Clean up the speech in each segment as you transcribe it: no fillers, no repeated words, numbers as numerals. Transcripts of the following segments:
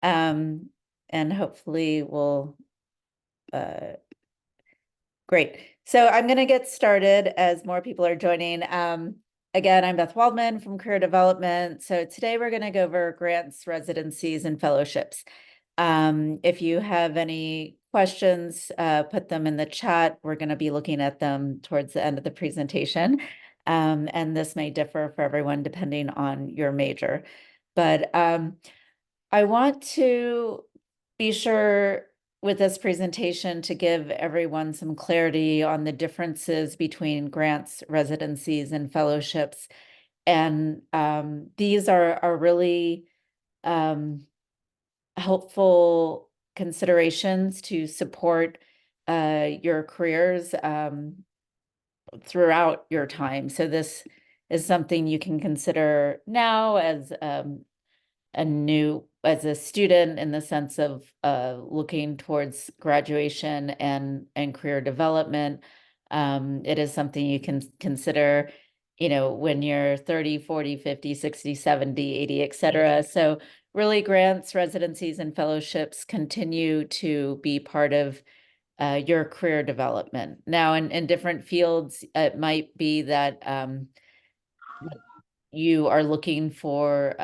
And hopefully we'll, great. So I'm going to get started as more people are joining. Again, I'm Beth Waldman from Career Development. So today we're going to go over grants, residencies, and fellowships. If you have any questions, put them in the chat. We're going to be looking at them towards the end of the presentation. And this may differ for everyone depending on your major. But I want to be sure with this presentation to give everyone some clarity on the differences between grants, residencies, and fellowships. And these are really helpful considerations to support your careers throughout your time. So this is something you can consider now as as a student in the sense of looking towards graduation and career development. It is something you can consider, when you're 30, 40, 50, 60, 70, 80, et cetera. So really grants, residencies, and fellowships continue to be part of your career development. Now, in different fields, it might be that you are looking for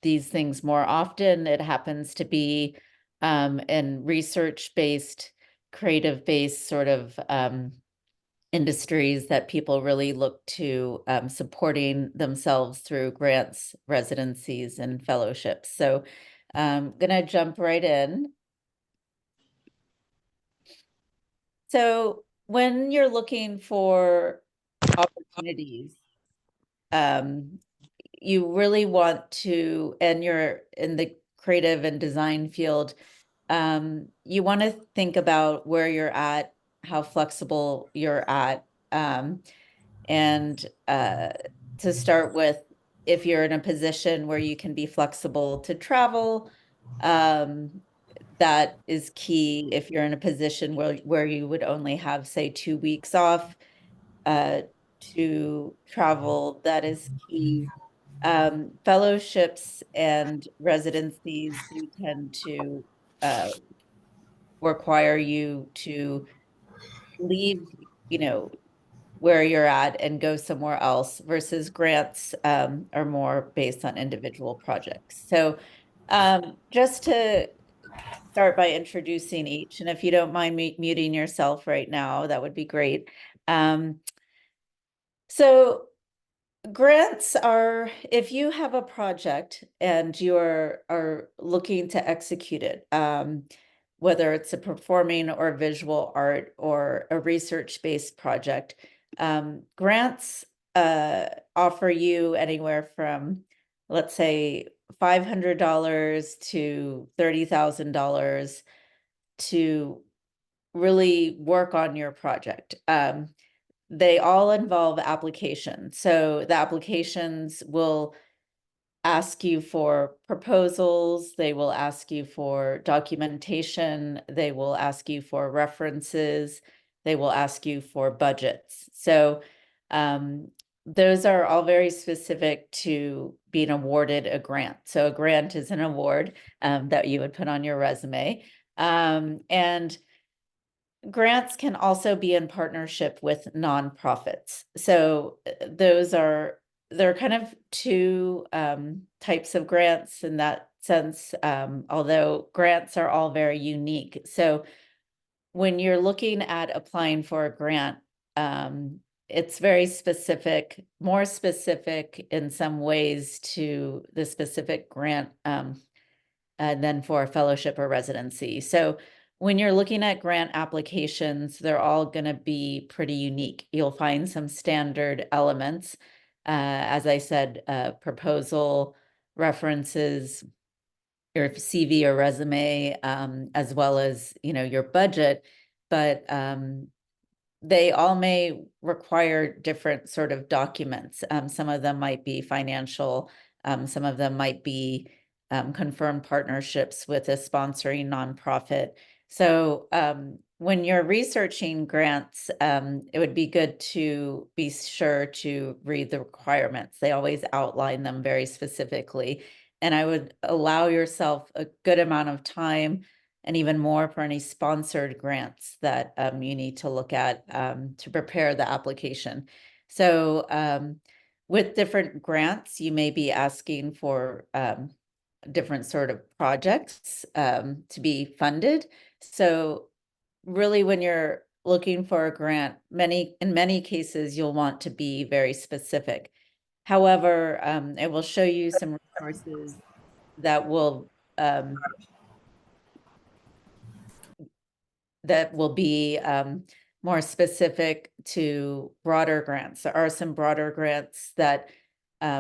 these things more often. It happens to be in research-based, creative-based sort of industries that people really look to supporting themselves through grants, residencies, and fellowships. So I'm gonna jump right in. So when you're looking for opportunities, you really want to, and you're in the creative and design field, you want to think about where you're at, how flexible you're at. And to start with, if you're in a position where you can be flexible to travel, that is key. If you're in a position where you would only have, say, 2 weeks off to travel, that is key. Fellowships and residencies do tend to require you to leave, where you're at and go somewhere else, versus grants are more based on individual projects. So just to start by introducing each, and if you don't mind muting yourself right now, that would be great. So grants are, if you have a project and you are looking to execute it, whether it's a performing or visual art or a research-based project, grants offer you anywhere from, let's say, $500 to $30,000 to really work on your project. They all involve applications. So the applications will ask you for proposals, they will ask you for documentation, they will ask you for references, they will ask you for budgets. So those are all very specific to being awarded a grant. So a grant is an award that you would put on your resume. And grants can also be in partnership with nonprofits. So there are kind of two types of grants in that sense, although grants are all very unique. So when you're looking at applying for a grant, it's very specific, more specific in some ways to the specific grant than for a fellowship or residency. So when you're looking at grant applications, they're all going to be pretty unique. You'll find some standard elements, as I said, proposal, references, your CV or resume, as well as, your budget, but they all may require different sort of documents. Some of them might be financial, some of them might be confirmed partnerships with a sponsoring nonprofit. So when you're researching grants, it would be good to be sure to read the requirements. They always outline them very specifically. and I would allow yourself a good amount of time and even more for any sponsored grants that you need to look at to prepare the application. So with different grants, you may be asking for different sort of projects to be funded. So really, when you're looking for a grant, in many cases, you'll want to be very specific. However, it will show you some resources that will be more specific to broader grants. There are some broader grants that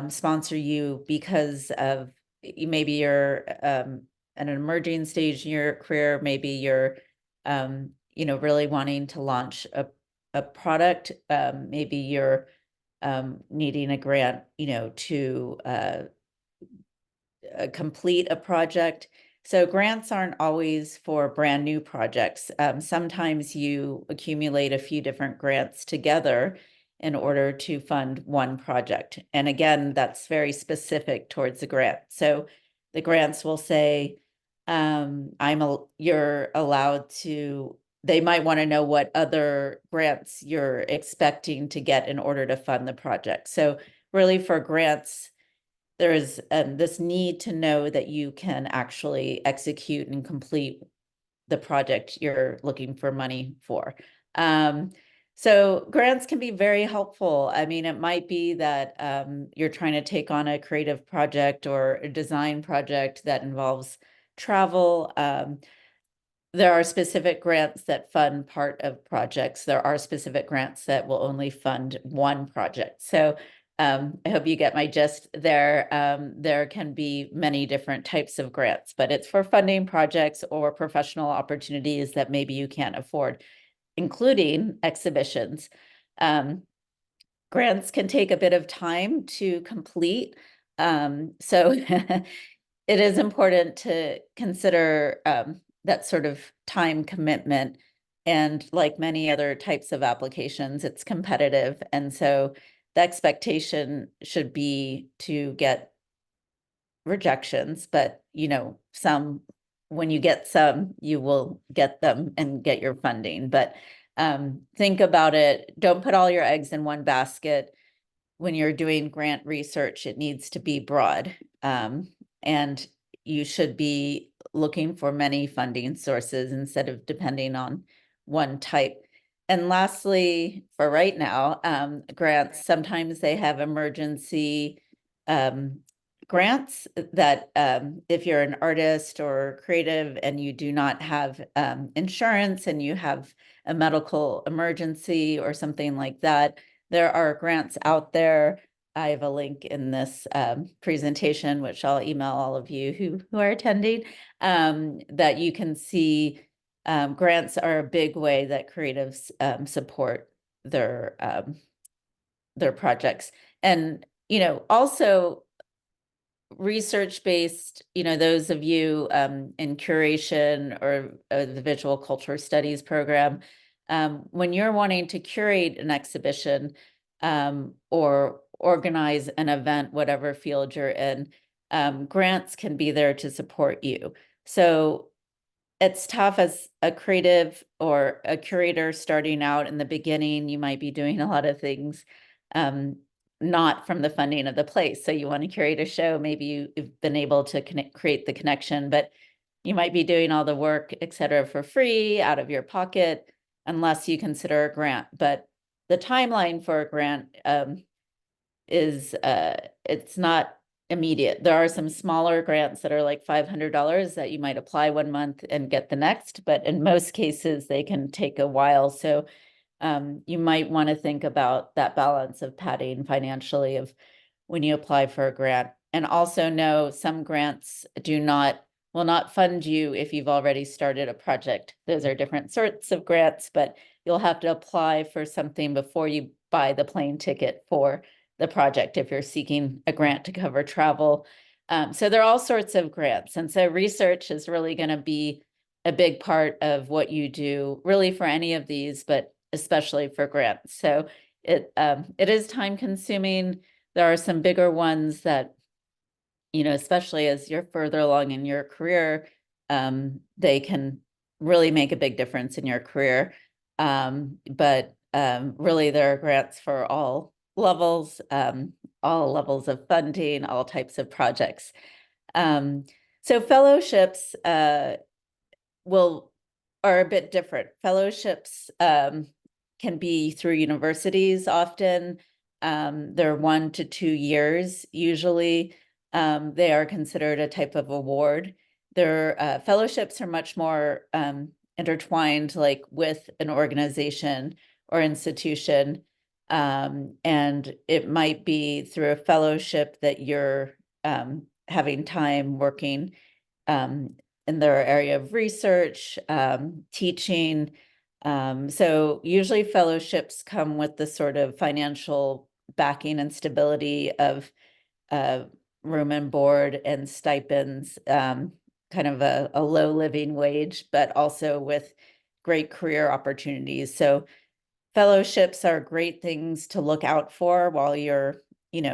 sponsor you because of maybe you're at an emerging stage in your career, maybe you're really wanting to launch a product, maybe you're needing a grant, to complete a project. So grants aren't always for brand new projects. Sometimes you accumulate a few different grants together in order to fund one project. And again, that's very specific towards the grant. So the grants will say, you're allowed to, they might want to know what other grants you're expecting to get in order to fund the project. So really for grants, there is this need to know that you can actually execute and complete the project you're looking for money for. So grants can be very helpful. I mean, it might be that you're trying to take on a creative project or a design project that involves travel. There are specific grants that fund part of projects. There are specific grants that will only fund one project. So I hope you get my gist there. There can be many different types of grants, but it's for funding projects or professional opportunities that maybe you can't afford, including exhibitions. Grants can take a bit of time to complete. So it is important to consider that sort of time commitment. And like many other types of applications, it's competitive. And so the expectation should be to get rejections, but when you get some, you will get them and get your funding. But think about it. Don't put all your eggs in one basket. When you're doing grant research, it needs to be broad. And you should be looking for many funding sources instead of depending on one type. And lastly, for right now, grants, sometimes they have emergency grants that if you're an artist or creative and you do not have insurance and you have a medical emergency or something like that, there are grants out there. I have a link in this presentation, which I'll email all of you who are attending, that you can see. Grants are a big way that creatives support their projects. And, also research-based, those of you in curation or the visual culture studies program, when you're wanting to curate an exhibition or organize an event, whatever field you're in, grants can be there to support you. So it's tough as a creative or a curator starting out in the beginning. You might be doing a lot of things not from the funding of the place. So you want to curate a show, maybe you've been able to create the connection, but you might be doing all the work, et cetera, for free out of your pocket, unless you consider a grant. But the timeline for a grant is it's not immediate. There are some smaller grants that are like $500 that you might apply one month and get the next, but in most cases they can take a while. So you might want to think about that balance of padding financially of when you apply for a grant. And also know some grants will not fund you if you've already started a project. Those are different sorts of grants, but you'll have to apply for something before you buy the plane ticket for the project if you're seeking a grant to cover travel. So there are all sorts of grants. And so research is really going to be a big part of what you do, really for any of these, but especially for grants. So it is time consuming. There are some bigger ones that especially as you're further along in your career, they can really make a big difference in your career. But really, there are grants for all levels of funding, all types of projects. So fellowships will are a bit different. Fellowships can be through universities often. They're 1 to 2 years usually. They are considered a type of award. Their fellowships are much more intertwined, like with an organization or institution. And it might be through a fellowship that you're having time working um, in their area of research, teaching. So usually fellowships come with the sort of financial backing and stability of uh, room and board and stipends, kind of a low living wage, but also with great career opportunities. So fellowships are great things to look out for while you're,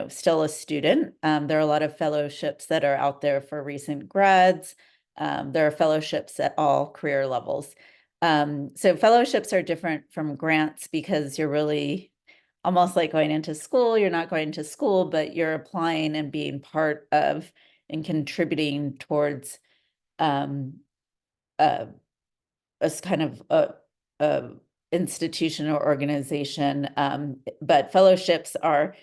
still a student. There are a lot of fellowships that are out there for recent grads. There are fellowships at all career levels. So fellowships are different from grants because you're really almost like going into school. You're not going to school, but you're applying and being part of and contributing towards um, a kind of a institution or organization. But fellowships are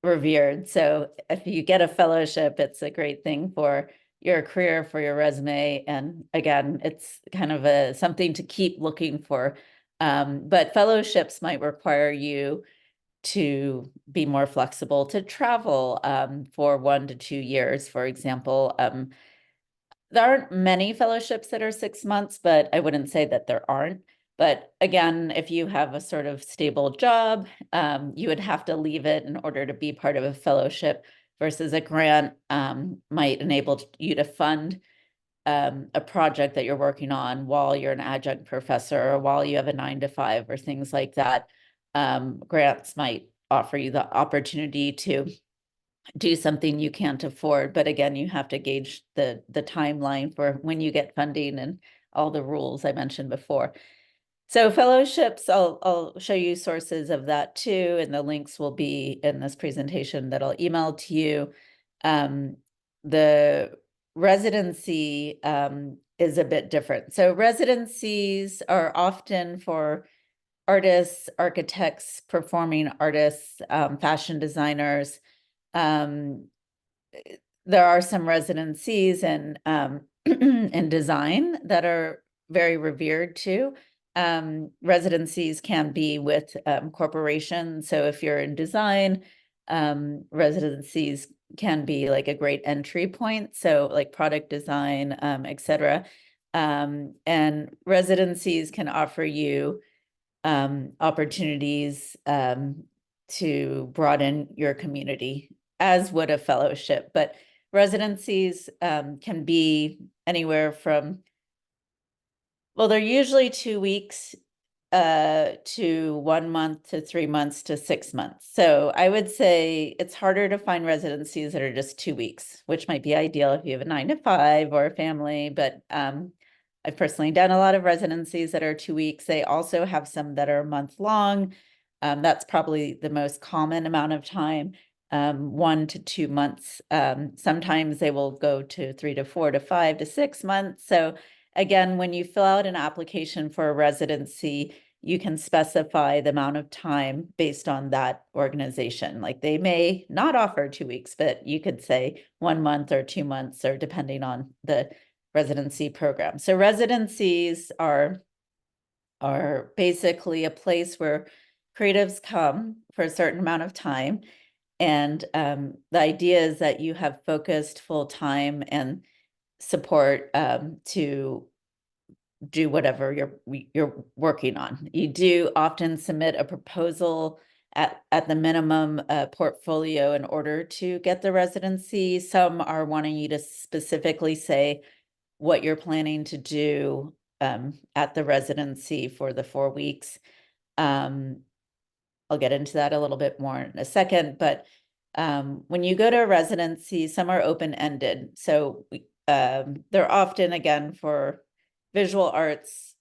revered. So if you get a fellowship, it's a great thing for your career, for your resume. And again, it's kind of something to keep looking for. But fellowships might require you to be more flexible to travel for 1 to 2 years, for example. There aren't many fellowships that are 6 months, but I wouldn't say that there aren't. But again, if you have a sort of stable job, you would have to leave it in order to be part of a fellowship versus a grant might enable you to fund a project that you're working on while you're an adjunct professor or while you have a 9 to 5 or things like that. Grants might offer you the opportunity to do something you can't afford. But again, you have to gauge the timeline for when you get funding and all the rules I mentioned before. So fellowships, I'll show you sources of that too, and the links will be in this presentation that I'll email to you. The residency is a bit different. So residencies are often for artists, architects, performing artists, fashion designers. Um, there are some residencies and in design that are very revered too. Residencies can be with corporations. So if you're in design, residencies can be like a great entry point. So like product design, etc. And residencies can offer you opportunities to broaden your community, as would a fellowship. But residencies can be anywhere from, well, they're usually 2 weeks to 1 month to 3 months to 6 months. So I would say it's harder to find residencies that are just 2 weeks, which might be ideal if you have a 9 to 5 or a family. But I've personally done a lot of residencies that are 2 weeks. They also have some that are a month long. That's probably the most common amount of time, 1 to 2 months. Sometimes they will go to 3 to 4 to 5 to 6 months. So again, when you fill out an application for a residency, you can specify the amount of time based on that organization. Like they may not offer 2 weeks, but you could say 1 month or 2 months, or depending on the residency program. So residencies are basically a place where creatives come for a certain amount of time. And the idea is that you have focused full time and support to do whatever you're working on. You do often submit a proposal at the minimum portfolio in order to get the residency. Some are wanting you to specifically say what you're planning to do at the residency for the 4 weeks. I'll get into that a little bit more in a second, but When you go to a residency, some are open-ended. So they're often, again, for visual arts,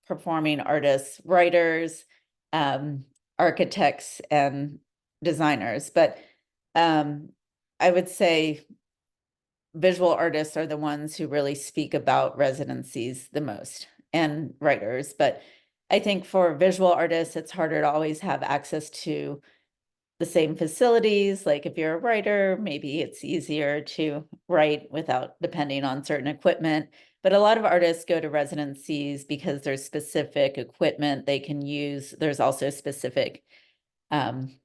performing artists, writers, um, architects, and designers. But I would say visual artists are the ones who really speak about residencies the most, and writers. But I think for visual artists, it's harder to always have access to the same facilities. Like if you're a writer, maybe it's easier to write without depending on certain equipment. But a lot of artists go to residencies because there's specific equipment they can use. There's also specific um,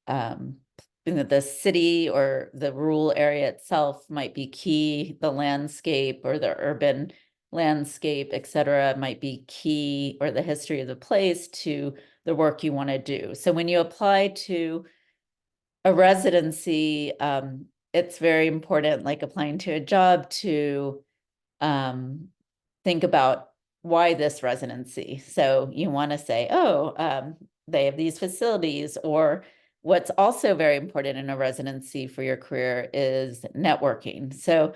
um, the city or the rural area itself might be key. The landscape or the urban landscape, et cetera, might be key, or the history of the place to the work you want to do. So when you apply to a residency, it's very important, like applying to a job, to think about why this residency. So you want to say, oh, they have these facilities. Or what's also very important in a residency for your career is networking. So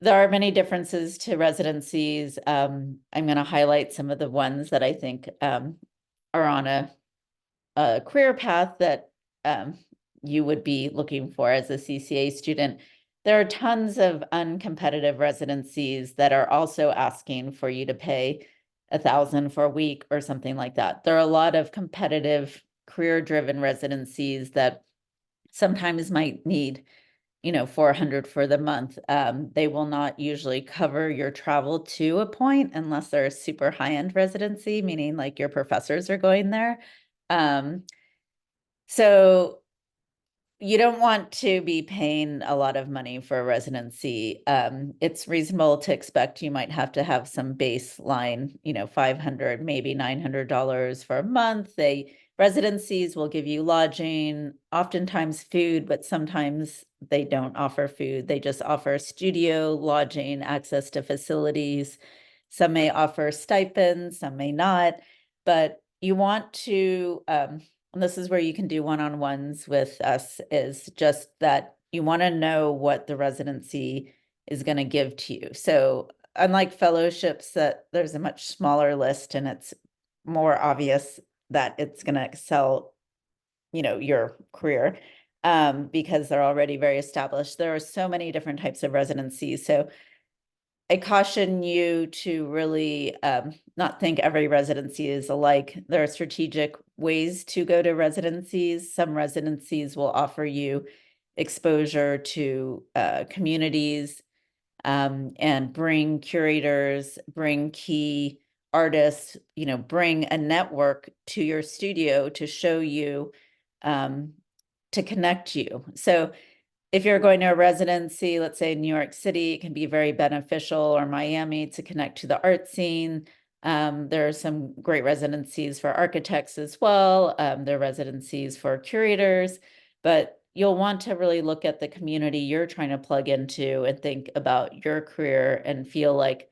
there are many differences to residencies. I'm going to highlight some of the ones that I think are on a career path that you would be looking for as a CCA student. There are tons of uncompetitive residencies that are also asking for you to pay $1,000 for a week or something like that. There are a lot of competitive career-driven residencies that sometimes might need, 400 for the month. They will not usually cover your travel to a point unless they're a super high-end residency, meaning like your professors are going there. So you don't want to be paying a lot of money for a residency. It's reasonable to expect you might have to have some baseline, $500, maybe $900 for a month. Residencies will give you lodging, oftentimes food, but sometimes they don't offer food. They just offer studio, lodging, access to facilities. Some may offer stipends, some may not, but you want to, and this is where you can do one-on-ones with us, is just that you want to know what the residency is going to give to you. So unlike fellowships, that there's a much smaller list and it's more obvious that it's going to excel, your career, because they're already very established. There are so many different types of residencies. So I caution you to really not think every residency is alike. There are strategic ways to go to residencies. Some residencies will offer you exposure to communities, and bring curators, bring key artists, bring a network to your studio to show you, to connect you. So if you're going to a residency, let's say in New York City, it can be very beneficial, or Miami, to connect to the art scene. There are some great residencies for architects as well. There are residencies for curators, but you'll want to really look at the community you're trying to plug into and think about your career and feel like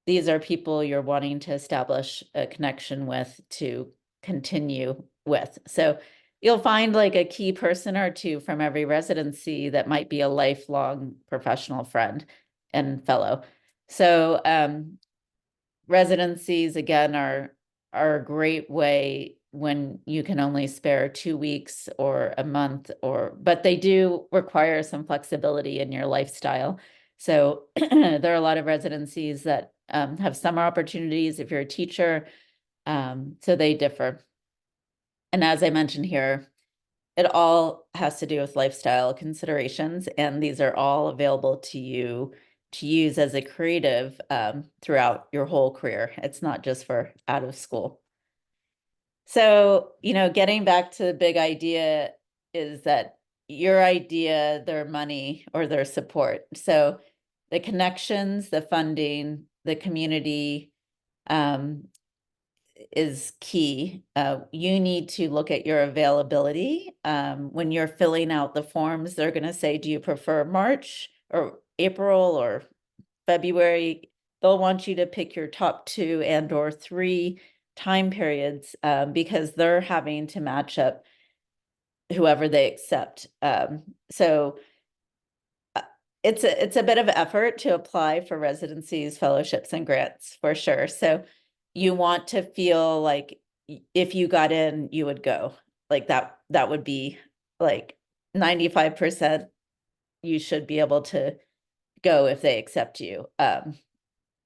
these are people you're wanting to establish a connection with to continue with. So you'll find like a key person or two from every residency that might be a lifelong professional friend and fellow. So residencies, again, are a great way when you can only spare 2 weeks or a month, but they do require some flexibility in your lifestyle. So there are a lot of residencies that have summer opportunities if you're a teacher. So they differ. And as I mentioned here, it all has to do with lifestyle considerations, and these are all available to you to use as a creative throughout your whole career. It's not just for out of school. So, getting back to the big idea is that your idea, their money, or their support. So the connections, the funding, the community, is key. You need to look at your availability. When you're filling out the forms, they're going to say, do you prefer March or April or February? They'll want you to pick your top 2 and or 3 time periods, because they're having to match up whoever they accept. So it's a bit of effort to apply for residencies, fellowships, and grants for sure. So you want to feel like if you got in, you would go. Like that would be like 95% you should be able to go if they accept you.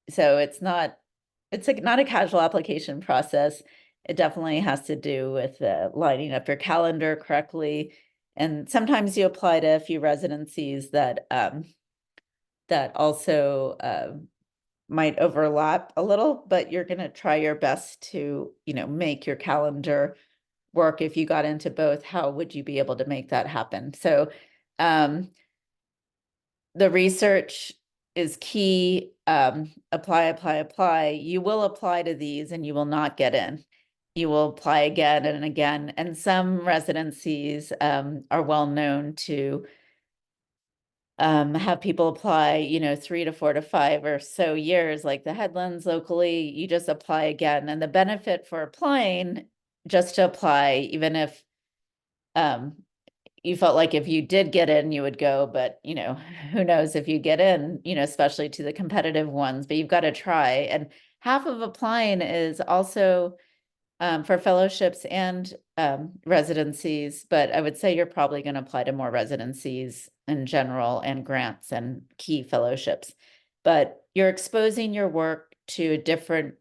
So it's like not a casual application process. It definitely has to do with lining up your calendar correctly. And sometimes you apply to a few residencies that also might overlap a little, but you're going to try your best to, make your calendar work. If you got into both, how would you be able to make that happen? So the research is key. Apply. You will apply to these and you will not get in. You will apply again and again. And some residencies are well known to have people apply, 3 to 4 to 5 or so years, like the Headlands locally. You just apply again. And the benefit for applying just to apply, even if you felt like if you did get in, you would go, but who knows if you get in, especially to the competitive ones, but you've got to try. And half of applying is also for fellowships and residencies, but I would say you're probably going to apply to more residencies in general and grants and key fellowships. But you're exposing your work to a different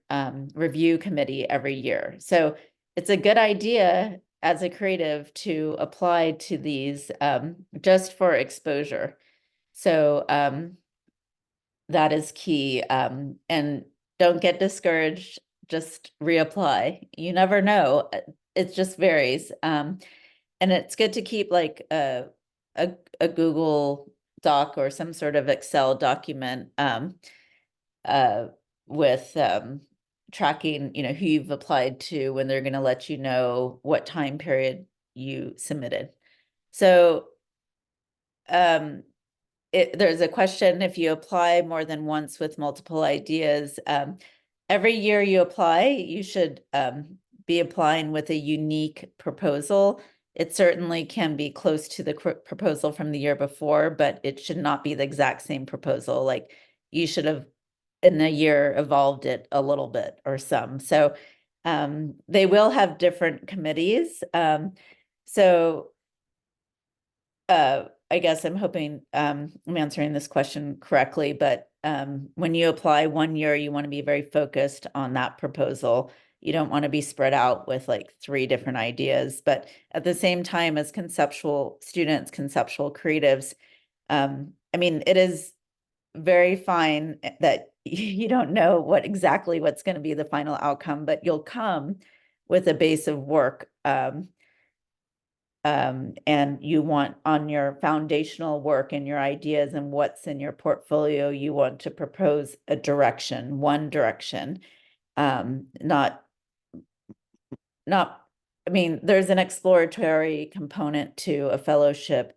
review committee every year. So it's a good idea as a creative to apply to these just for exposure. So that is key. And don't get discouraged, just reapply. You never know. It just varies. And it's good to keep like a Google Doc or some sort of Excel document uh, with tracking, who you've applied to, when they're going to let you know what time period you submitted. So there's a question, if you apply more than once with multiple ideas, every year you apply, you should be applying with a unique proposal. It certainly can be close to the proposal from the year before, but it should not be the exact same proposal. Like you should have in a year evolved it a little bit or some. So they will have different committees. So I guess I'm hoping I'm answering this question correctly, but when you apply one year, you want to be very focused on that proposal. You don't want to be spread out with like 3 different ideas, but at the same time as conceptual students, conceptual creatives, I mean, it is very fine that you don't know what's going to be the final outcome, but you'll come with a base of work. And you want on your foundational work and your ideas and what's in your portfolio, you want to propose a direction, one direction, not, I mean, there's an exploratory component to a fellowship,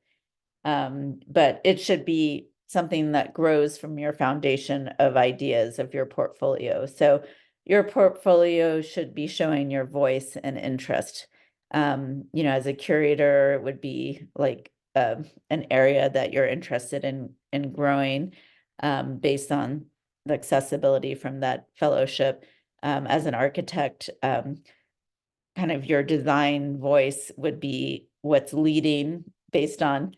but it should be something that grows from your foundation of ideas of your portfolio. So your portfolio should be showing your voice and interest. As a curator, it would be like an area that you're interested in growing based on the accessibility from that fellowship. As an architect, kind of your design voice would be what's leading based on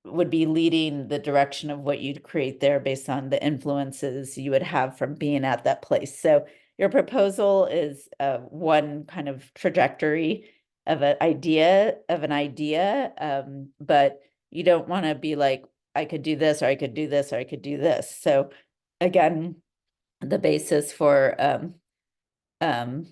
would be leading the direction of what you'd create there based on the influences you would have from being at that place. So your proposal is one kind of trajectory of an idea, but you don't want to be like, I could do this, or I could do this, or I could do this. So again, the basis for um,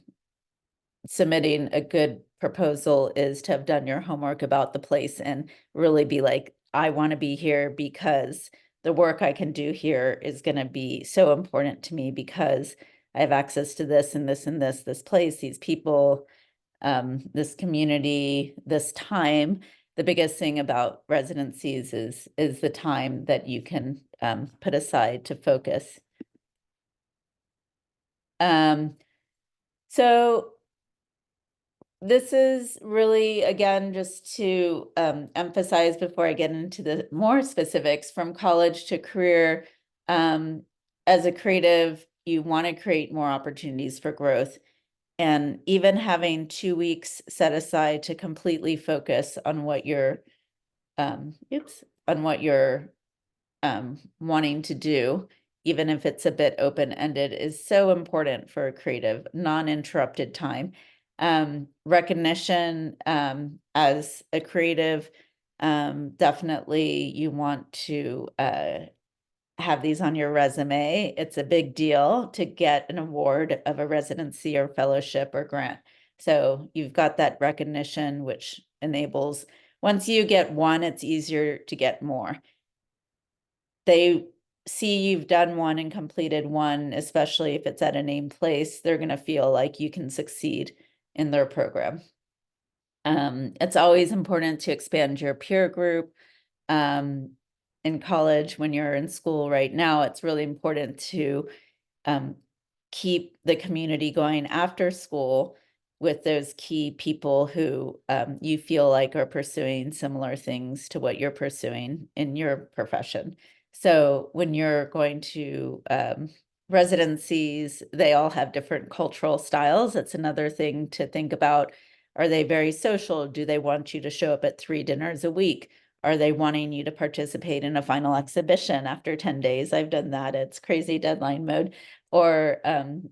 submitting a good proposal is to have done your homework about the place and really be like, I want to be here because the work I can do here is going to be so important to me because I have access to this and this and this place, these people, this community, this time. The biggest thing about residencies is the time that you can put aside to focus. So this is really, again, just to emphasize before I get into the more specifics from college to career. Um, as a creative, you want to create more opportunities for growth. And even having 2 weeks set aside to completely focus on what you're, on what you're wanting to do, even if it's a bit open-ended, is so important for a creative, non-interrupted time. Recognition as a creative, definitely you want to have these on your resume. It's a big deal to get an award of a residency or fellowship or grant. So you've got that recognition, which enables, once you get one, it's easier to get more. They see you've done one and completed one, especially if it's at a named place, they're going to feel like you can succeed in their program. It's always important to expand your peer group. In college, when you're in school right now, it's really important to keep the community going after school with those key people who you feel like are pursuing similar things to what you're pursuing in your profession. So when you're going to residencies, they all have different cultural styles. That's another thing to think about. Are they very social? Do they want you to show up at 3 dinners a week? Are they wanting you to participate in a final exhibition after 10 days? I've done that. It's crazy deadline mode. Or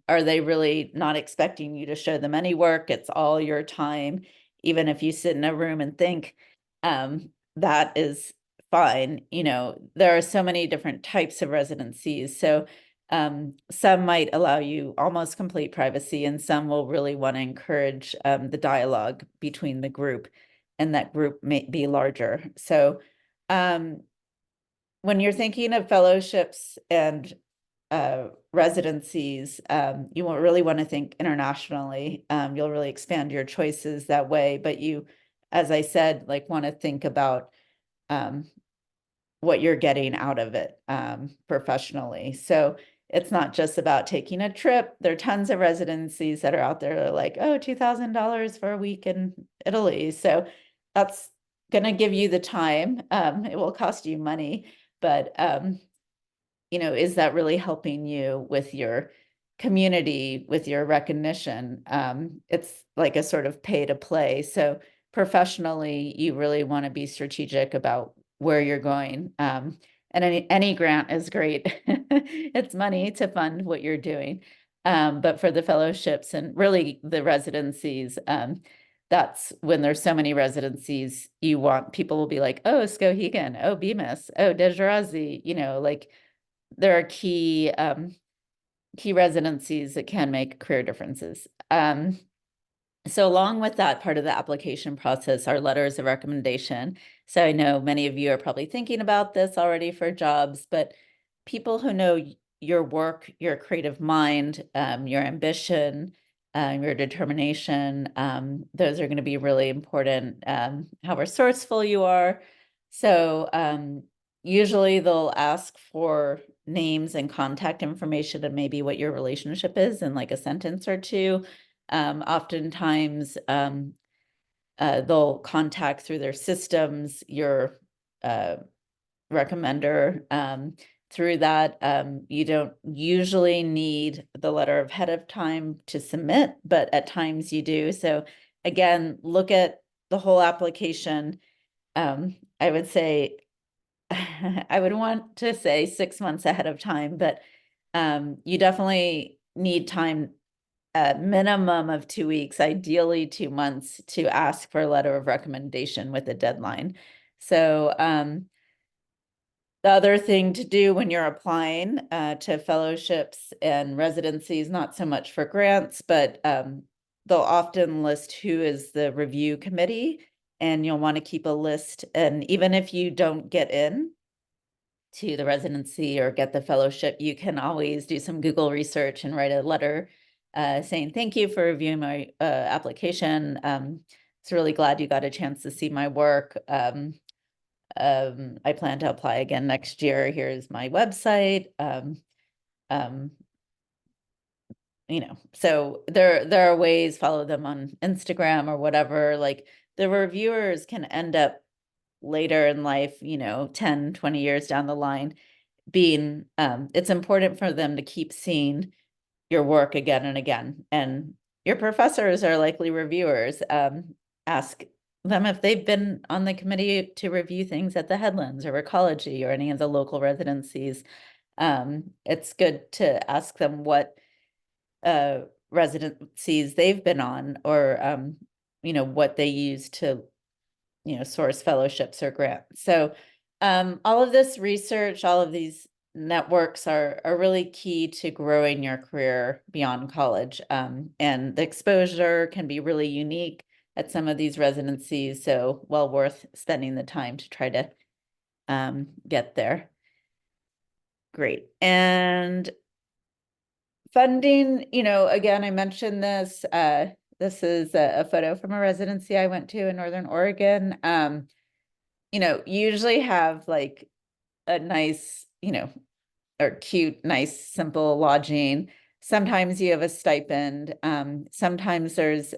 are they really not expecting you to show them any work? It's all your time. Even if you sit in a room and think, that is fine. You know, there are so many different types of residencies. So some might allow you almost complete privacy, and some will really want to encourage the dialogue between the group, and that group may be larger. So when you're thinking of fellowships and residencies, you won't really want to think internationally. You'll really expand your choices that way, but you, as I said, like want to think about um, what you're getting out of it professionally. So it's not just about taking a trip. There are tons of residencies that are out there that are like, oh, $2,000 for a week in Italy. So that's going to give you the time. It will cost you money, but you know, is that really helping you with your community, with your recognition? It's like a sort of pay to play. So professionally, you really want to be strategic about where you're going. And any grant is great. It's money to fund what you're doing. But for the fellowships and really the residencies, that's when there's so many residencies, you want people will be like, oh, Skowhegan, oh, Bemis, oh, Dejarazi, you know, like there are key residencies that can make career differences. So along with that part of the application process are letters of recommendation. So I know many of you are probably thinking about this already for jobs, but people who know your work, your creative mind, your ambition, your determination, those are going to be really important, how resourceful you are. So usually they'll ask for names and contact information and maybe what your relationship is in like a sentence or two. Oftentimes, they'll contact through their systems your recommender. Through that, you don't usually need the letter of head of time to submit, but at times you do. So again, look at the whole application. I would say, I would want to say 6 months ahead of time, but you definitely need time, a minimum of 2 weeks, ideally 2 months, to ask for a letter of recommendation with a deadline. So the other thing to do when you're applying to fellowships and residencies, not so much for grants, but they'll often list who is the review committee, and you'll want to keep a list. And even if you don't get in to the residency or get the fellowship, you can always do some Google research and write a letter saying, thank you for reviewing my application. It's really glad you got a chance to see my work. I plan to apply again next year. Here's my website. Um, so there are ways, follow them on Instagram or whatever, like the reviewers can end up later in life, 10, 20 years down the line being, it's important for them to keep seeing your work again and again. And your professors are likely reviewers. Ask them if they've been on the committee to review things at the Headlands or Ecology or any of the local residencies. It's good to ask them what residencies they've been on, or what they use to source fellowships or grants. So all of this research, all of these networks are really key to growing your career beyond college. And the exposure can be really unique at some of these residencies, so well worth spending the time to try to get there. Great. And funding, again, I mentioned this. This is a photo from a residency I went to in Northern Oregon. Usually have like a nice, or cute, nice, simple lodging. Sometimes you have a stipend. Sometimes there's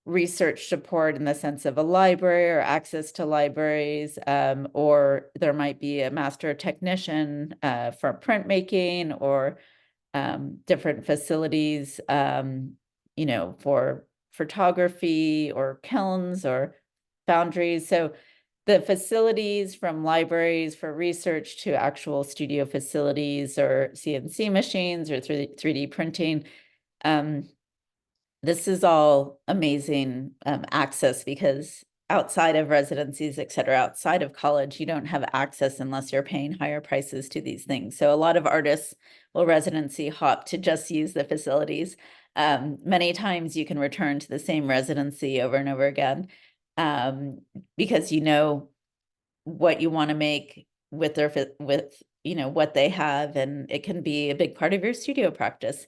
research support in the sense of a library or access to libraries, or there might be a master technician for printmaking, or different facilities, for photography or kilns or foundries. So the facilities, from libraries for research to actual studio facilities or CNC machines or 3D printing, this is all amazing access, because outside of residencies, et cetera, outside of college, you don't have access unless you're paying higher prices to these things. So a lot of artists will residency hop to just use the facilities. Many times you can return to the same residency over and over again, because you know what you want to make with what they have, and it can be a big part of your studio practice.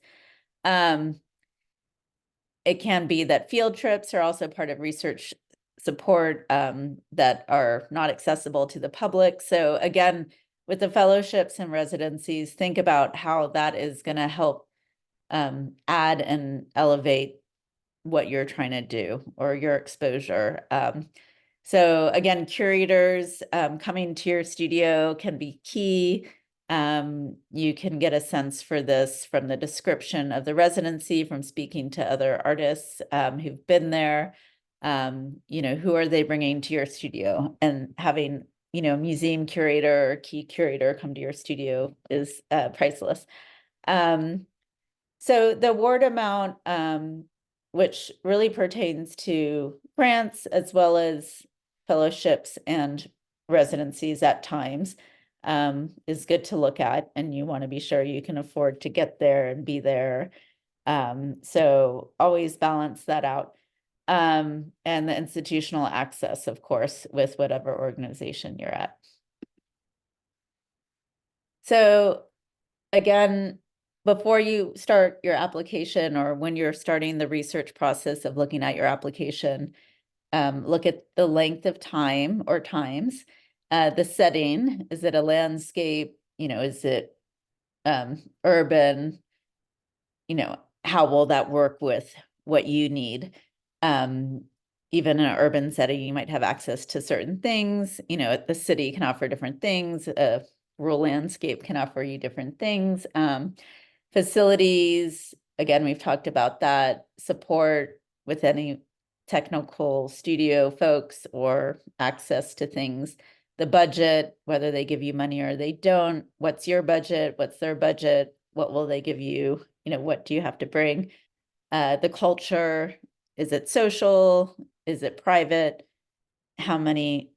It can be that field trips are also part of research support that are not accessible to the public. So again, with the fellowships and residencies, think about how that is going to help add and elevate what you're trying to do, or your exposure. So again, curators coming to your studio can be key. You can get a sense for this from the description of the residency, from speaking to other artists who've been there. Who are they bringing to your studio? And having, museum curator or key curator come to your studio is priceless. So the award amount, which really pertains to grants as well as fellowships and residencies at times, is good to look at, and you want to be sure you can afford to get there and be there. So always balance that out. And the institutional access, of course, with whatever organization you're at. So again, before you start your application, or when you're starting the research process of looking at your application, look at the length of time or times, the setting. Is it a landscape? Is it urban? How will that work with what you need? Even in an urban setting, you might have access to certain things. The city can offer different things. A rural landscape can offer you different things. Facilities, again, we've talked about that. Support with any technical studio folks, or access to things. The budget, whether they give you money or they don't. What's your budget? What's their budget? What will they give you? What do you have to bring? The culture, is it social? Is it private? How many,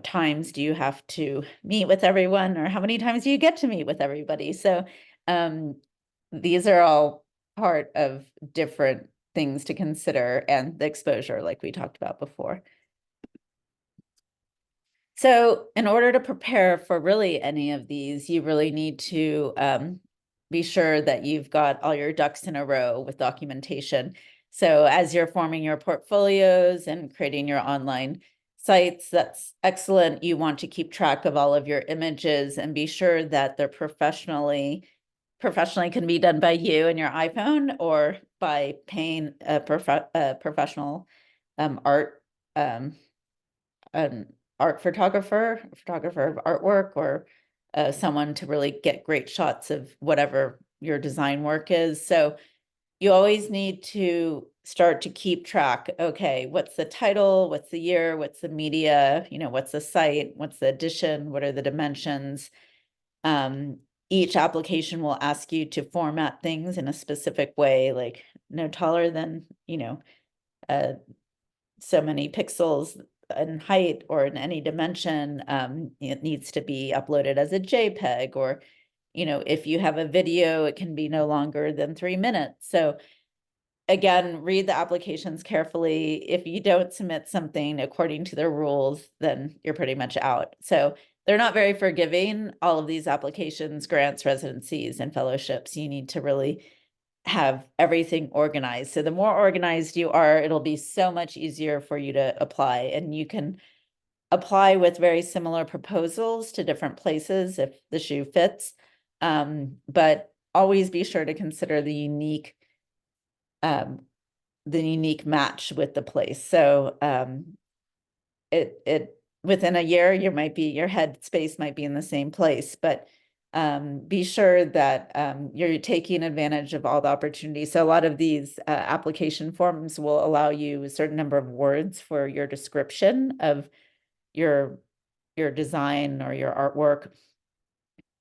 times do you have to meet with everyone, or how many times do you get to meet with everybody? So these are all part of different things to consider, and the exposure, like we talked about before. So in order to prepare for really any of these, you really need to be sure that you've got all your ducks in a row with documentation. So as you're forming your portfolios and creating your online sites, that's excellent. You want to keep track of all of your images and be sure that they're professionally professionally can be done by you and your iPhone or by paying a professional art um, an art photographer of artwork, or someone to really get great shots of whatever your design work is. So you always need to start to keep track. Okay, what's the title? What's the year? What's the media? What's the site? What's the edition? What are the dimensions? Each application will ask you to format things in a specific way, like no taller than, uh, so many pixels in height or in any dimension. It needs to be uploaded as a JPEG, or, if you have a video, it can be no longer than 3 minutes. So again, read the applications carefully. If you don't submit something according to their rules, then you're pretty much out. So they're not very forgiving, all of these applications, grants, residencies, and fellowships. You need to really have everything organized. So the more organized you are, it'll be so much easier for you to apply. And you can apply with very similar proposals to different places if the shoe fits. But always be sure to consider the unique match with the place. So it within a year, your head space might be in the same place, but be sure that you're taking advantage of all the opportunities. So a lot of these application forms will allow you a certain number of words for your description of your design or your artwork.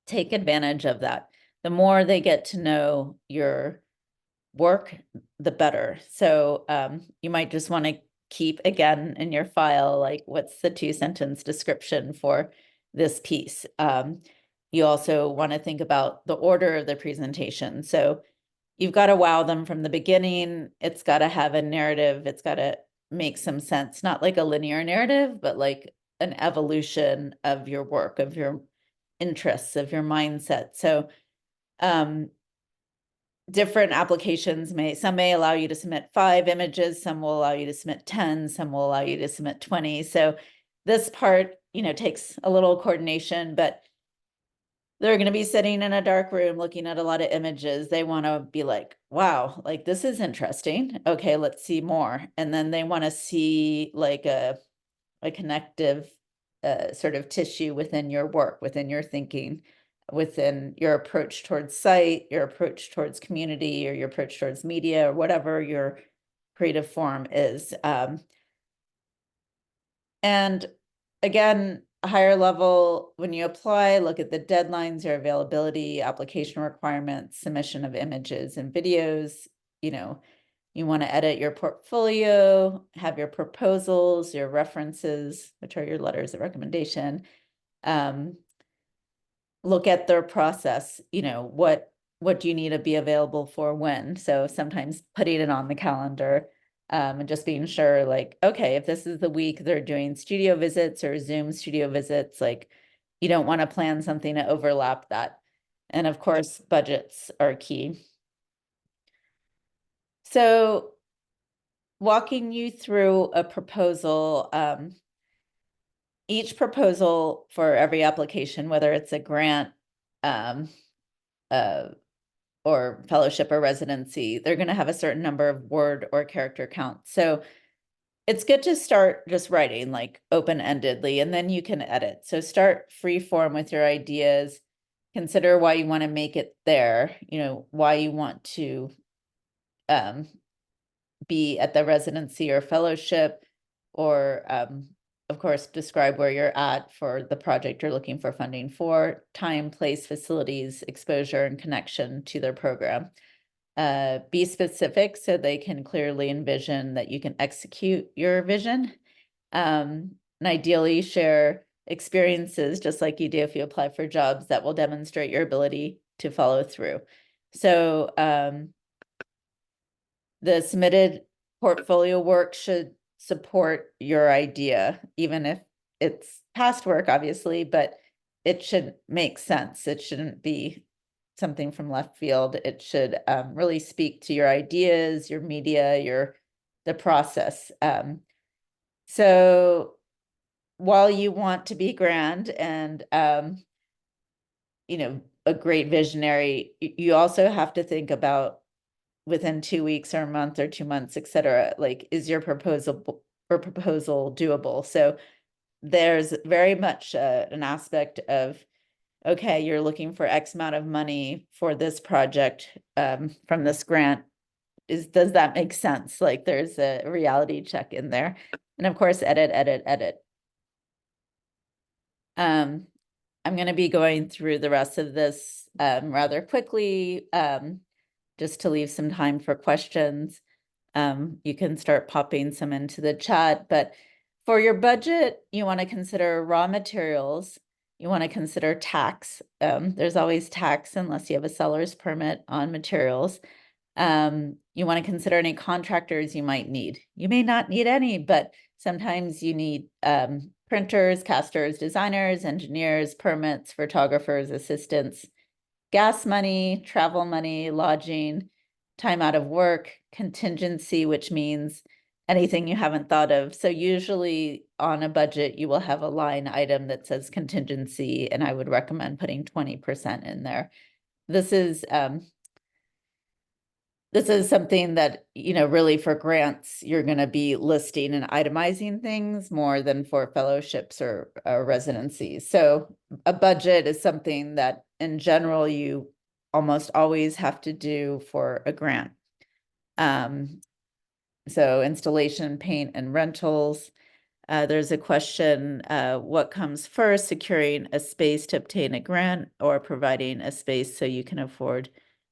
Take advantage of that. The more they get to know your work, the better. So you might just want to keep again in your file, like, what's the 2-sentence description for this piece? You also want to think about the order of the presentation. So you've got to wow them from the beginning. It's got to have a narrative. It's got to make some sense, not like a linear narrative, but like an evolution of your work, of your interests, of your mindset. So different applications some may allow you to submit 5 images, some will allow you to submit 10, some will allow you to submit 20. So this part, takes a little coordination, but they're going to be sitting in a dark room looking at a lot of images. They want to be like, wow, like, this is interesting. Okay, let's see more. And then they want to see like a connective sort of tissue within your work, within your thinking, within your approach towards site, your approach towards community, or your approach towards media, or whatever your creative form is. And again, a higher level, when you apply, look at the deadlines, your availability, application requirements, submission of images and videos. You want to edit your portfolio, have your proposals, your references, which are your letters of recommendation. Look at their process, what do you need to be available for when? So sometimes putting it on the calendar, and just being sure, like, okay, if this is the week they're doing studio visits or Zoom studio visits, like, you don't want to plan something to overlap that. And of course, budgets are key. So walking you through a proposal, each proposal for every application, whether it's a grant, or fellowship or residency, they're going to have a certain number of word or character count. So it's good to start just writing, like, open-endedly, and then you can edit. So start free form with your ideas. Consider why you want to make it there, why you want to be at the residency or fellowship, or of course, describe where you're at for the project you're looking for funding for, time, place, facilities, exposure, and connection to their program. Be specific so they can clearly envision that you can execute your vision. And ideally share experiences, just like you do if you apply for jobs, that will demonstrate your ability to follow through. So the submitted portfolio work should support your idea, even if it's past work, obviously, but it should make sense. It shouldn't be something from left field. It should really speak to your ideas, your media, the process. So while you want to be grand and a great visionary, you also have to think about within 2 weeks or a month or 2 months, et cetera, like, is your proposal doable? So there's very much an aspect of, okay, you're looking for X amount of money for this project from this grant. Does that make sense? Like, there's a reality check in there. And of course, edit, edit, edit. I'm going to be going through the rest of this rather quickly, just to leave some time for questions. You can start popping some into the chat, but for your budget, you want to consider raw materials. You want to consider tax. There's always tax unless you have a seller's permit on materials. You want to consider any contractors you might need. You may not need any, but sometimes you need printers, casters, designers, engineers, permits, photographers, assistants, gas money, travel money, lodging, time out of work, contingency, which means anything you haven't thought of. So usually on a budget, you will have a line item that says contingency, and I would recommend putting 20% in there. This is something that, really for grants, you're going to be listing and itemizing things more than for fellowships or residencies. So a budget is something that in general, you almost always have to do for a grant. So installation, paint, and rentals. There's a question, what comes first, securing a space to obtain a grant or providing a space so you can afford,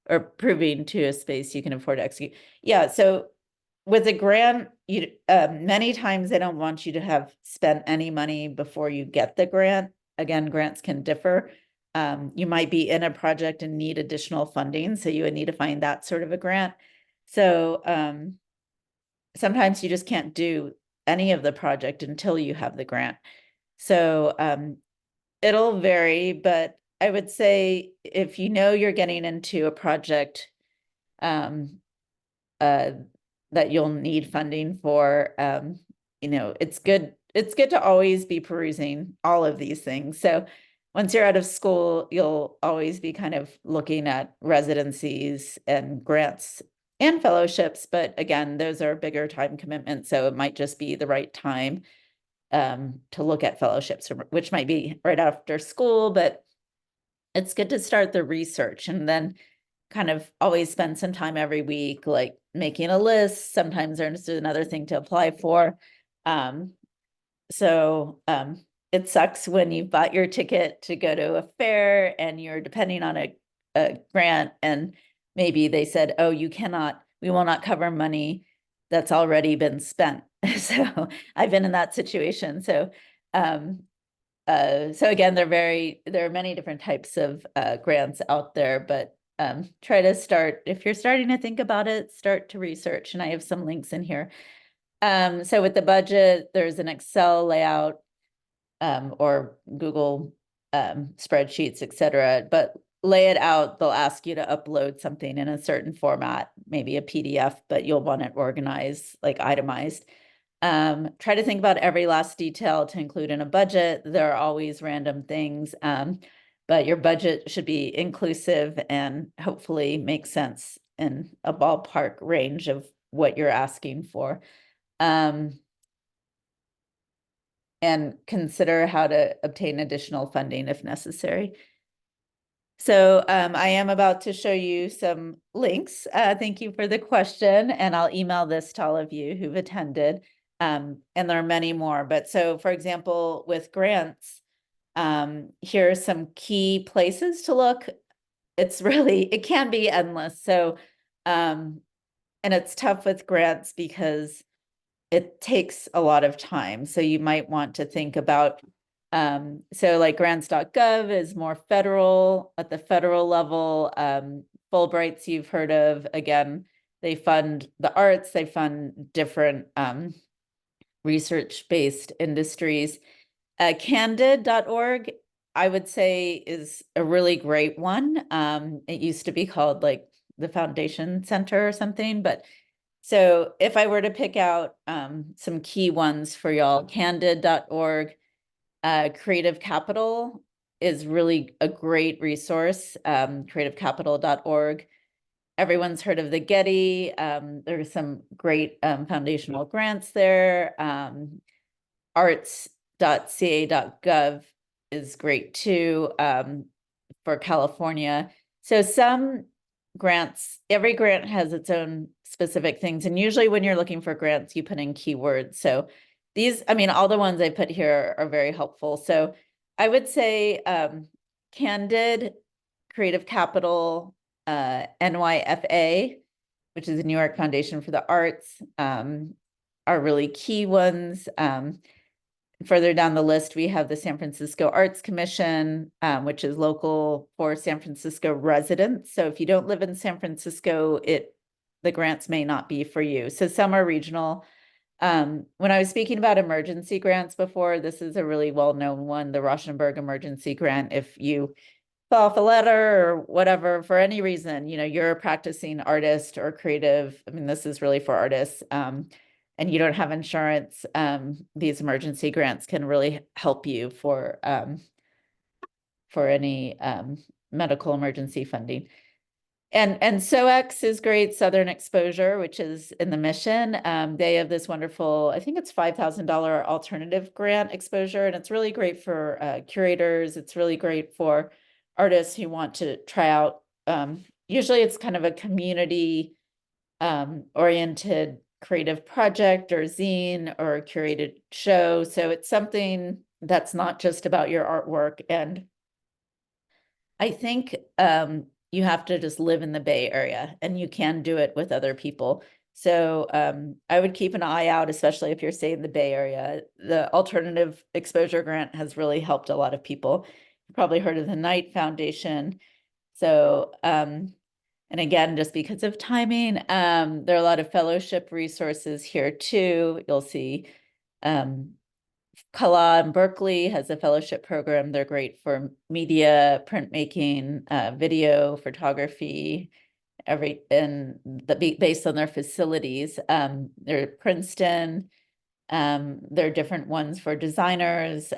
or proving to a space you can afford to execute? Yeah, so with a grant, many times they don't want you to have spent any money before you get the grant. Again, grants can differ. You might be in a project and need additional funding, so you would need to find that sort of a grant. So sometimes you just can't do any of the project until you have the grant. So it'll vary, but I would say if you know you're getting into a project that you'll need funding for, it's good to always be perusing all of these things. So once you're out of school, you'll always be kind of looking at residencies and grants and fellowships, but again, those are bigger time commitments, so it might just be the right time to look at fellowships, which might be right after school, but it's good to start the research and then kind of always spend some time every week, like making a list. Sometimes there's another thing to apply for. So it sucks when you bought your ticket to go to a fair and you're depending on a grant, and maybe they said, oh, we will not cover money that's already been spent. So I've been in that situation. So again, there are many different types of grants out there, but try to start, if you're starting to think about it, start to research, and I have some links in here. So with the budget, there's an Excel layout or Google spreadsheets, etc. But lay it out, they'll ask you to upload something in a certain format, maybe a PDF, but you'll want it organized, like itemized. Try to think about every last detail to include in a budget. There are always random things, but your budget should be inclusive and hopefully make sense in a ballpark range of what you're asking for. And consider how to obtain additional funding if necessary. So I am about to show you some links. Thank you for the question, and I'll email this to all of you who've attended. And there are many more, but so for example, with grants, here are some key places to look. It can be endless. So, and it's tough with grants because it takes a lot of time. So you might want to think about, so like grants.gov is more federal, at the federal level. Fulbright's you've heard of, again, they fund the arts, they fund different research-based industries. Candid.org, I would say, is a really great one. It used to be called like the Foundation Center or something, but so if I were to pick out some key ones for y'all, candid.org, Creative Capital is really a great resource, creativecapital.org. Everyone's heard of the Getty. There's some great foundational grants there. Arts.ca.gov is great too, for California. So some grants, every grant has its own specific things. And usually when you're looking for grants, you put in keywords. So these, I mean, all the ones I put here are very helpful. So I would say Candid, Creative Capital, NYFA, which is the New York Foundation for the Arts, are really key ones. Further down the list, we have the San Francisco Arts Commission, which is local for San Francisco residents. So if you don't live in San Francisco, the grants may not be for you. So some are regional. When I was speaking about emergency grants before, this is a really well-known one, the Rauschenberg Emergency Grant. If you fall off a letter or whatever, for any reason, you're a practicing artist or creative. I mean, this is really for artists. And you don't have insurance, these emergency grants can really help you for any medical emergency funding. And SOEX is great, Southern Exposure, which is in the Mission. They have this wonderful, I think it's $5,000 alternative grant exposure, and it's really great for curators. It's really great for artists who want to try out. Usually it's kind of a community oriented creative project or zine or a curated show. So it's something that's not just about your artwork. And I think you have to just live in the Bay Area, and you can do it with other people. So I would keep an eye out, especially if you're staying in the Bay Area. The Alternative Exposure Grant has really helped a lot of people. You've probably heard of the Knight Foundation. So and again, just because of timing, there are a lot of fellowship resources here too. You'll see Kala in Berkeley has a fellowship program. They're great for media, printmaking, video, photography, based on their facilities. They're Princeton. There are different ones for designers,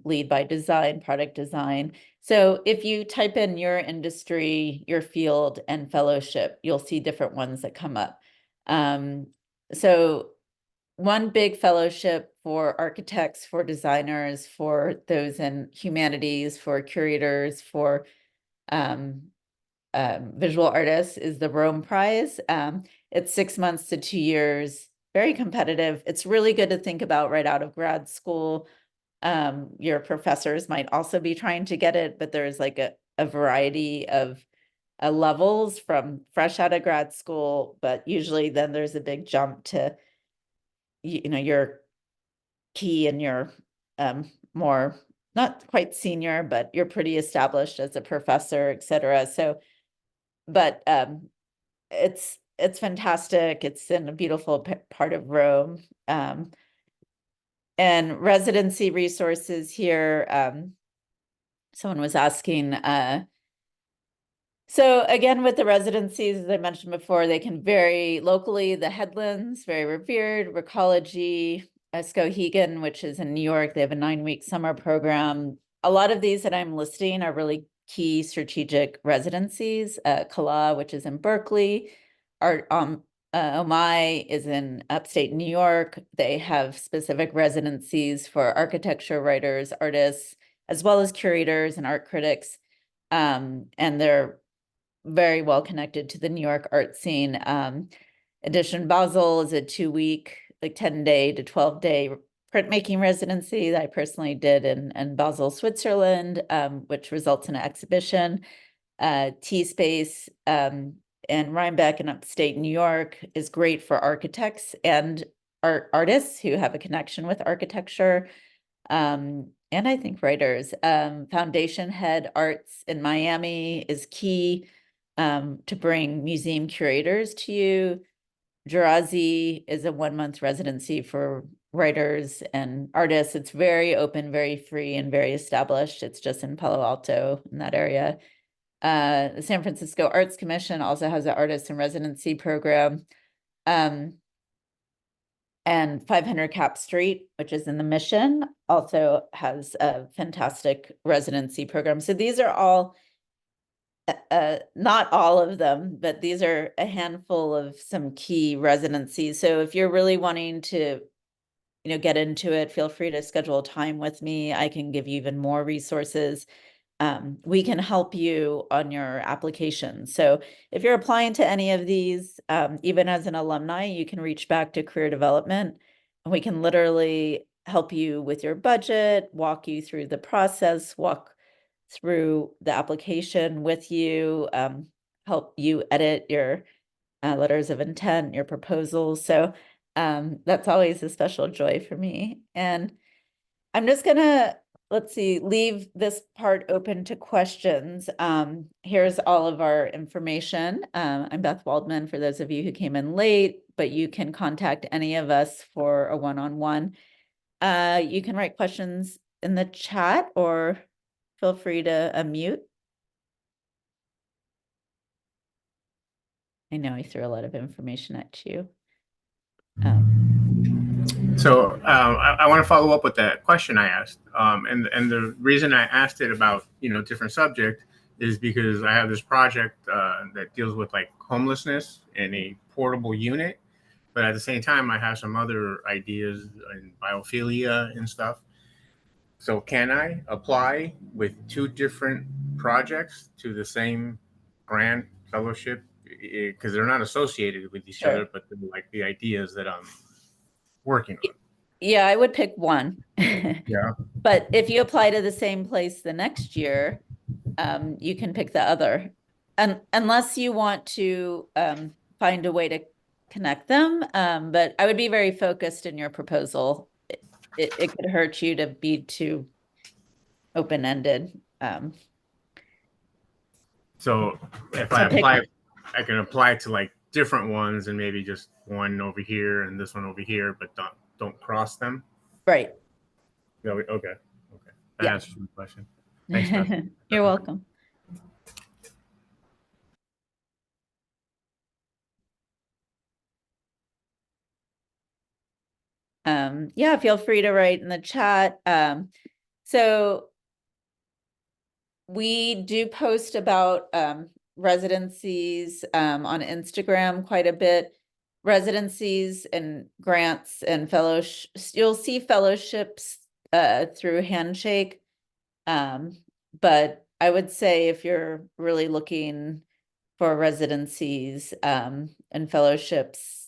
lead by design, product design. So if you type in your industry, your field, and fellowship, you'll see different ones that come up. So one big fellowship for architects, for designers, for those in humanities, for curators, for visual artists is the Rome Prize. It's 6 months to 2 years, very competitive. It's really good to think about right out of grad school. Your professors might also be trying to get it, but there's like a variety of levels from fresh out of grad school, but usually then there's a big jump to, your key and your more, not quite senior, but you're pretty established as a professor, et cetera. So, but it's fantastic. It's in a beautiful part of Rome. And residency resources here. Someone was asking, so again, with the residencies, as I mentioned before, they can vary locally. The Headlands, very revered, Recology, Skowhegan, which is in New York, they have a 9-week summer program. A lot of these that I'm listing are really key strategic residencies. Kala, which is in Berkeley, Omai is in upstate New York. They have specific residencies for architecture writers, artists, as well as curators and art critics. And they're very well connected to the New York art scene. Edition Basel is a 2-week, like 10-day to 12-day printmaking residency that I personally did in Basel, Switzerland, which results in an exhibition. T-Space and Rhinebeck in upstate New York is great for architects and artists who have a connection with architecture. And I think writers. Foundation Head Arts in Miami is key to bring museum curators to you. Jirazi is a 1-month residency for writers and artists. It's very open, very free, and very established. It's just in Palo Alto, in that area. The San Francisco Arts Commission also has an artist in residency program. And 500 Cap Street, which is in the Mission, also has a fantastic residency program. So these are all, not all of them, but these are a handful of some key residencies. So if you're really wanting to, get into it, feel free to schedule time with me. I can give you even more resources. We can help you on your application. So if you're applying to any of these, even as an alumni, you can reach back to career development and we can literally help you with your budget, walk you through the process, walk through the application with you, help you edit your letters of intent, your proposals. So that's always a special joy for me. And I'm just gonna, let's see, leave this part open to questions. Here's all of our information. I'm Beth Waldman, for those of you who came in late, but you can contact any of us for a one-on-one. You can write questions in the chat or feel free to unmute. I know I threw a lot of information at you. So I want to follow up with that question I asked, and the reason I asked it about different subject is because I have this project that deals with like homelessness in a portable unit, but at the same time I have some other ideas in biophilia and stuff. So can I apply with two different projects to the same grant fellowship because they're not associated with each other, Sure. but they're like the ideas that I'm working on? Yeah, I would pick one. Yeah. But if you apply to the same place the next year, you can pick the other. And unless you want to find a way to connect them. But I would be very focused in your proposal. It could hurt you to be too open-ended. So if I So pick, apply, I can apply to like different ones and maybe just one over here and this one over here, but don't cross them. right. Yeah, okay. Okay. That Yeah. answers my question. Thanks, Beth. You're welcome. Yeah, feel free to write in the chat. So we do post about residencies on Instagram quite a bit. Residencies and grants and fellowships. You'll see fellowships through Handshake. But I would say if you're really looking for residencies and fellowships,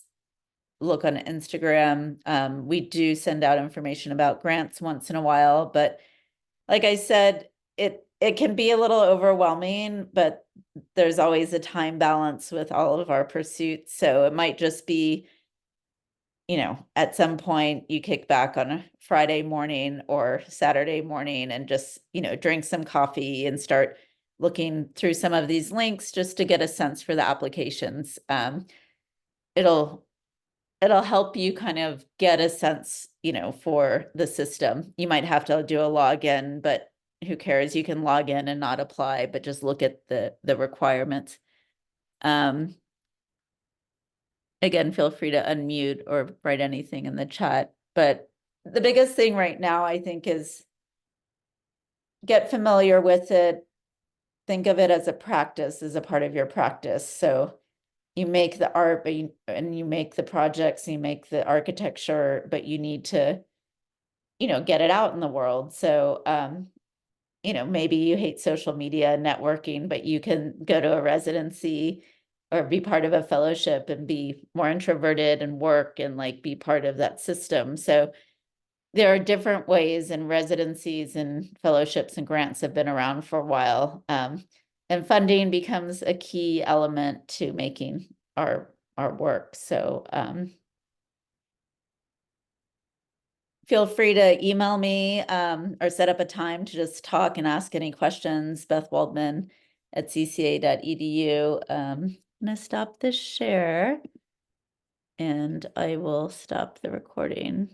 look on Instagram. We do send out information about grants once in a while, but like I said, it can be a little overwhelming, but there's always a time balance with all of our pursuits. So it might just be, at some point you kick back on a Friday morning or Saturday morning and just, drink some coffee and start looking through some of these links just to get a sense for the applications. It'll help you kind of get a sense, for the system. You might have to do a login, but who cares? You can log in and not apply, but just look at the requirements. Again, feel free to unmute or write anything in the chat. But the biggest thing right now, I think, is get familiar with it. Think of it as a practice, as a part of your practice. So you make the art, but and you make the projects, you make the architecture, but you need to, get it out in the world. So, maybe you hate social media networking, but you can go to a residency or be part of a fellowship and be more introverted and work and like be part of that system. So there are different ways, and residencies and fellowships and grants have been around for a while. And funding becomes a key element to making our work. So feel free to email me or set up a time to just talk and ask any questions. Beth Waldman at cca.edu. I'm gonna stop the share and I will stop the recording.